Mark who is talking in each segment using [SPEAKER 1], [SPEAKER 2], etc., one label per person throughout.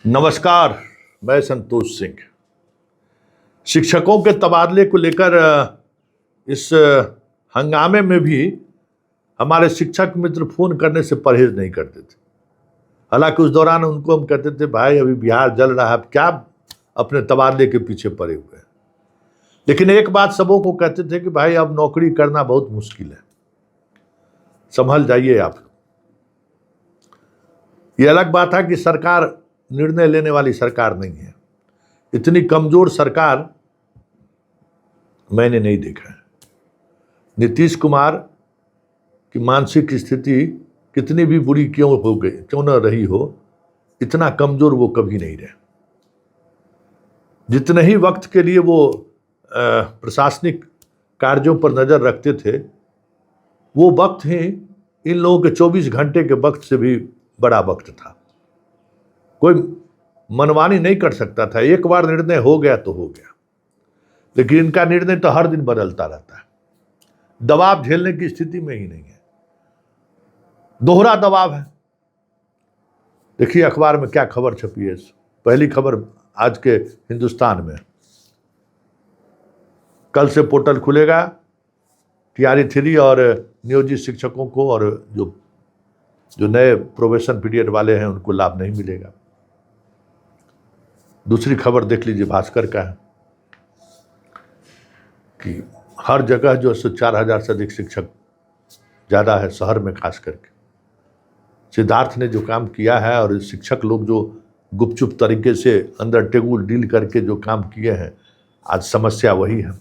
[SPEAKER 1] नमस्कार। मैं संतोष सिंह। शिक्षकों के तबादले को लेकर इस हंगामे में भी हमारे शिक्षक मित्र फोन करने से परहेज नहीं करते थे। हालांकि उस दौरान उनको हम कहते थे, भाई अभी बिहार जल रहा है, क्या अपने तबादले के पीछे पड़े हुए हैं। लेकिन एक बात सबों को कहते थे कि भाई अब नौकरी करना बहुत मुश्किल है, संभल जाइए आप। ये अलग बात है कि सरकार निर्णय लेने वाली सरकार नहीं है। इतनी कमजोर सरकार मैंने नहीं देखा है। नीतीश कुमार की मानसिक स्थिति कितनी भी बुरी क्यों न रही हो, इतना कमजोर वो कभी नहीं रहे। जितने ही वक्त के लिए वो प्रशासनिक कार्यों पर नजर रखते थे, वो वक्त ही इन लोगों के 24 घंटे के वक्त से भी बड़ा वक्त था। कोई मनमानी नहीं कर सकता था। एक बार निर्णय हो गया तो हो गया, लेकिन इनका निर्णय तो हर दिन बदलता रहता है। दबाव झेलने की स्थिति में ही नहीं है, दोहरा दबाव है। देखिए अखबार में क्या खबर छपी है। पहली खबर आज के हिंदुस्तान में, कल से पोर्टल खुलेगा। टीआरई 3 और नियोजित शिक्षकों को और जो नए प्रोबेशन पीरियड वाले हैं उनको लाभ नहीं मिलेगा। दूसरी खबर देख लीजिए, भास्कर का है कि हर जगह जो 4,000 से अधिक शिक्षक ज़्यादा है, शहर में खास करके। सिद्धार्थ ने जो काम किया है और शिक्षक लोग जो गुपचुप तरीके से अंदर टेबल डील करके जो काम किए हैं, आज समस्या वही है।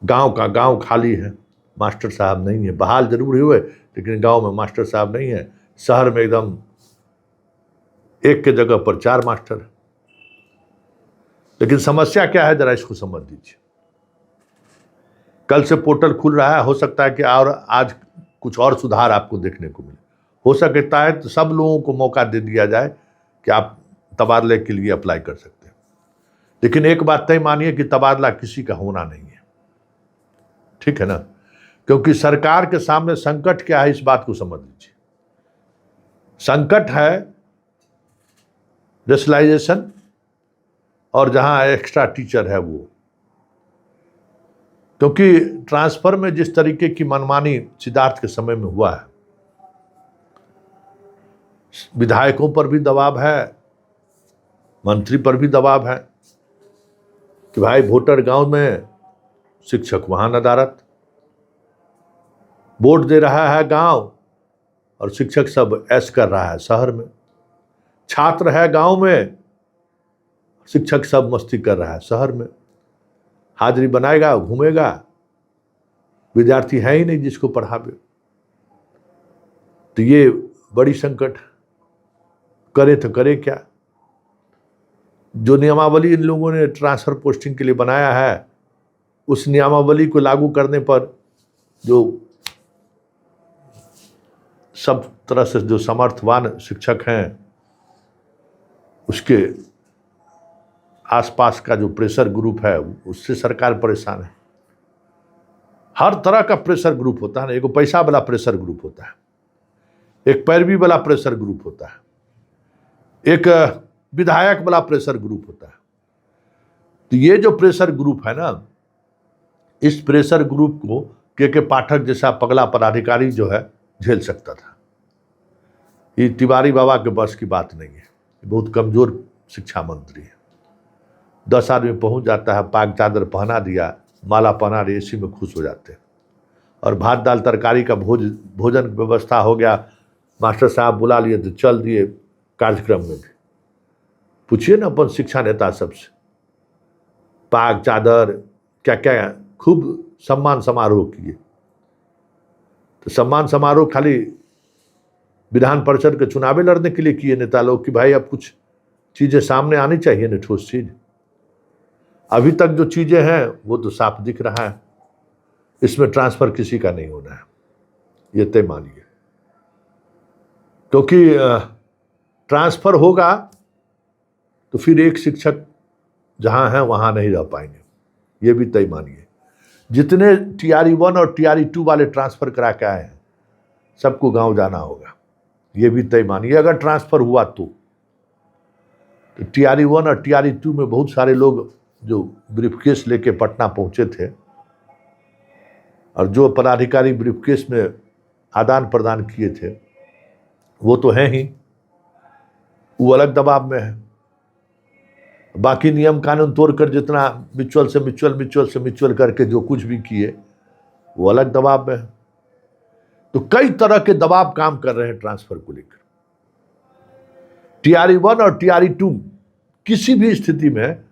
[SPEAKER 1] गांव का गांव खाली है, मास्टर साहब नहीं है। बहाल जरूर हुए लेकिन गांव में मास्टर साहब नहीं है। शहर में एकदम एक के जगह पर 4 मास्टर। लेकिन समस्या क्या है, जरा इसको समझ लीजिए। कल से पोर्टल खुल रहा है, हो सकता है कि और आज कुछ और सुधार आपको देखने को मिले। हो सकता है तो सब लोगों को मौका दे दिया जाए कि आप तबादले के लिए अप्लाई कर सकते हैं। लेकिन एक बात तय मानिए कि तबादला किसी का होना नहीं है, ठीक है ना। क्योंकि सरकार के सामने संकट क्या है, इस बात को समझ लीजिए। संकट है रेशनलाइजेशन और जहां एक्स्ट्रा टीचर है वो। क्योंकि ट्रांसफर में जिस तरीके की मनमानी सिद्धार्थ के समय में हुआ है, विधायकों पर भी दबाव है, मंत्री पर भी दबाव है कि भाई वोटर गांव में, शिक्षक वहां नदारत। वोट दे रहा है गांव और शिक्षक सब ऐश कर रहा है शहर में। छात्र है गांव में, शिक्षक सब मस्ती कर रहा है शहर में। हाजिरी बनाएगा, घूमेगा, विद्यार्थी है ही नहीं जिसको पढ़ावे। तो ये बड़ी संकट है। करे तो करे क्या। जो नियमावली इन लोगों ने ट्रांसफर पोस्टिंग के लिए बनाया है, उस नियमावली को लागू करने पर जो सब तरह से जो समर्थवान शिक्षक हैं, उसके आसपास का जो प्रेशर ग्रुप है, उससे सरकार परेशान है। हर तरह का प्रेशर ग्रुप होता है ना। एक पैसा वाला प्रेशर ग्रुप होता है, एक पैरवी वाला प्रेशर ग्रुप होता है, एक विधायक वाला प्रेशर ग्रुप होता है। तो ये जो प्रेशर ग्रुप है ना, इस प्रेशर ग्रुप को के पाठक जैसा पगला पदाधिकारी जो है झेल सकता था। ये तिवारी बाबा के बस की बात नहीं है। बहुत कमजोर शिक्षा मंत्री है। 10 आदमी पहुंच जाता है, पाक चादर पहना दिया, माला पहना दिया, इसी में खुश हो जाते हैं। और भात दाल तरकारी का भोजन व्यवस्था हो गया, मास्टर साहब बुला लिए तो चल दिए कार्यक्रम में भी। पूछिए ना अपन शिक्षा नेता सबसे, पाक चादर क्या क्या खूब सम्मान समारोह किए। तो सम्मान समारोह खाली विधान परिषद के चुनावे लड़ने के लिए किए नेता लोग कि भाई अब कुछ चीजें सामने आनी चाहिए ना, ठोस चीज। अभी तक जो चीजें हैं वो तो साफ दिख रहा है। इसमें ट्रांसफर किसी का नहीं होना है, ये तय मानिए। क्योंकि ट्रांसफर होगा तो फिर एक शिक्षक जहां है वहां नहीं रह पाएंगे, ये भी तय मानिए। जितने टीआरई 1 और टीआरई 2 वाले ट्रांसफर करा के आए हैं, सबको गांव जाना होगा, ये भी तय मानिए अगर ट्रांसफर हुआ तो। तो TRE-1 और TRE-2 में बहुत सारे लोग जो ब्रीफकेस लेके पटना पहुंचे थे और जो पदाधिकारी ब्रीफकेस में आदान प्रदान किए थे वो तो हैं ही, वो अलग दबाव में है। बाकी नियम कानून तोड़कर जितना म्यूचुअल से म्यूचुअल करके जो कुछ भी किए वो अलग दबाव में है। तो कई तरह के दबाव काम कर रहे हैं ट्रांसफर को लेकर। TRE-1 और TRE-2 किसी भी स्थिति में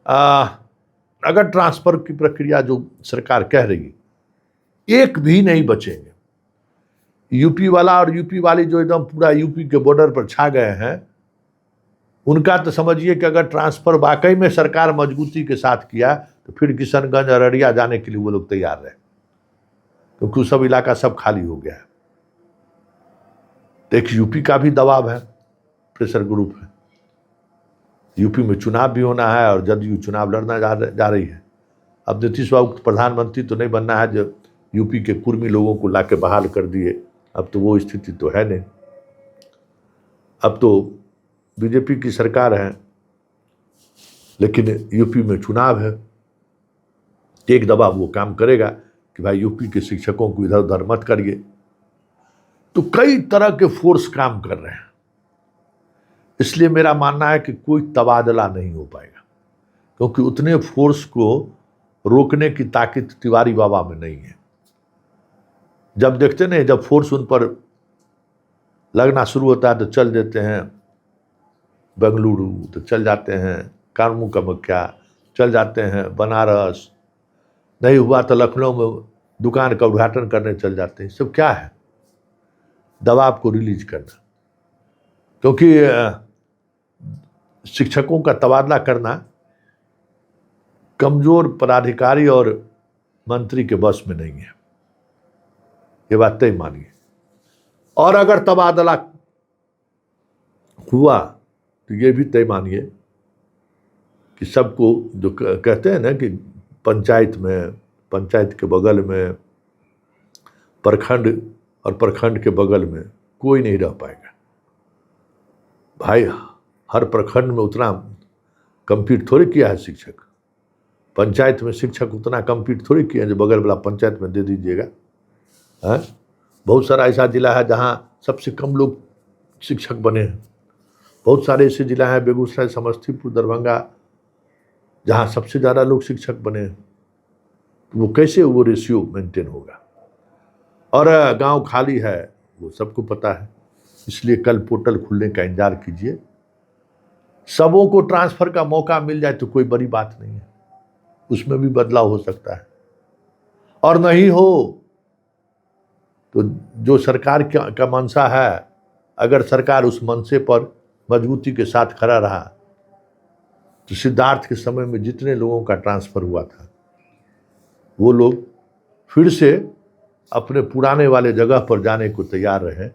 [SPEAKER 1] अगर ट्रांसफर की प्रक्रिया जो सरकार कह रही है, एक भी नहीं बचेंगे। यूपी वाला और यूपी वाली जो एकदम पूरा यूपी के बॉर्डर पर छा गए हैं, उनका तो समझिए कि अगर ट्रांसफर वाकई में सरकार मजबूती के साथ किया तो फिर किशनगंज अररिया जाने के लिए वो लोग तैयार रहे, क्योंकि सब इलाका सब खाली हो गया है। तो एक यूपी का भी दबाव है, प्रेशर ग्रुप है। यूपी में चुनाव भी होना है और जदयू चुनाव लड़ना जा रही है। अब नीतीश बाबू प्रधानमंत्री तो नहीं बनना है जो यूपी के कुर्मी लोगों को लाके बहाल कर दिए, अब तो वो स्थिति तो है नहीं। अब तो बीजेपी की सरकार है, लेकिन यूपी में चुनाव है। एक दबाव वो काम करेगा कि भाई यूपी के शिक्षकों को इधर उधर मत करिए। तो कई तरह के फोर्स काम कर रहे हैं, इसलिए मेरा मानना है कि कोई तबादला नहीं हो पाएगा, क्योंकि उतने फोर्स को रोकने की ताकत तिवारी बाबा में नहीं है। जब देखते नहीं, जब फोर्स उन पर लगना शुरू होता है तो चल देते हैं बेंगलुरु, तो चल जाते हैं कानू कामाख्या, चल जाते हैं बनारस, नहीं हुआ तो लखनऊ में दुकान का उद्घाटन करने चल जाते हैं। सब क्या है? दबाव को रिलीज करना। क्योंकि शिक्षकों का तबादला करना कमजोर पदाधिकारी और मंत्री के बस में नहीं है, ये बात तय मानिए। और अगर तबादला हुआ तो ये भी तय मानिए कि सबको, जो कहते हैं ना कि पंचायत के बगल में प्रखंड और प्रखंड के बगल में कोई नहीं रह पाएगा। भाई हर प्रखंड में उतना कम्पीट थोड़ी किया है शिक्षक, पंचायत में शिक्षक उतना कम्पीट थोड़ी किया है जो बगल वाला पंचायत में दे दीजिएगा। है बहुत सारा ऐसा जिला है जहाँ सबसे कम लोग शिक्षक बने हैं। बहुत सारे ऐसे जिला हैं, बेगूसराय, समस्तीपुर, दरभंगा, जहाँ सबसे ज़्यादा लोग शिक्षक बने हैं। तो वो कैसे वो रेशियो मेंटेन होगा? और गांव खाली है, वो सबको पता है। इसलिए कल पोर्टल खुलने का इंतजार कीजिए। सबों को ट्रांसफर का मौका मिल जाए तो कोई बड़ी बात नहीं है, उसमें भी बदलाव हो सकता है। और नहीं हो तो जो सरकार का मंशा है, अगर सरकार उस मंशे पर मजबूती के साथ खड़ा रहा तो सिद्धार्थ के समय में जितने लोगों का ट्रांसफर हुआ था वो लोग फिर से अपने पुराने वाले जगह पर जाने को तैयार रहे।